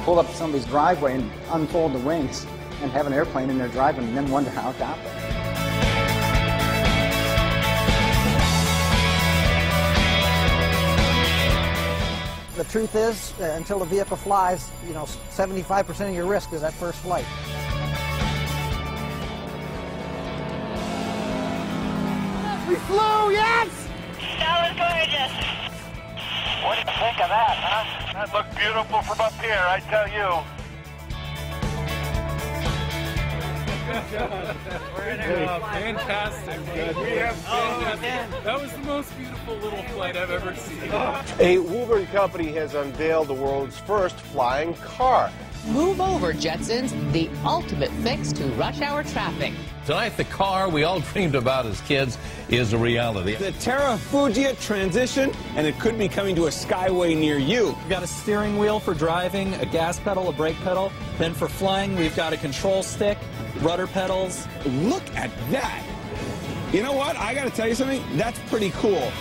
pull up to somebody's driveway and unfold the wings and have an airplane in their driveway and then wonder how it got there. The truth is, until the vehicle flies, 75% of your risk is that first flight. We flew, yes! That was gorgeous. What do you think of that, huh? That looked beautiful from up here, I tell you. Fantastic. Fantastic. That was the most beautiful little flight I've ever seen. A Woburn company has unveiled the world's first flying car. Move over, Jetsons, the ultimate fix to rush hour traffic. Tonight, the car we all dreamed about as kids is a reality. The Terra Fugia Transition, and it could be coming to a skyway near you. We've got a steering wheel for driving, a gas pedal, a brake pedal. Then for flying, we've got a control stick, rudder pedals. Look at that. You know what? I got to tell you something. That's pretty cool.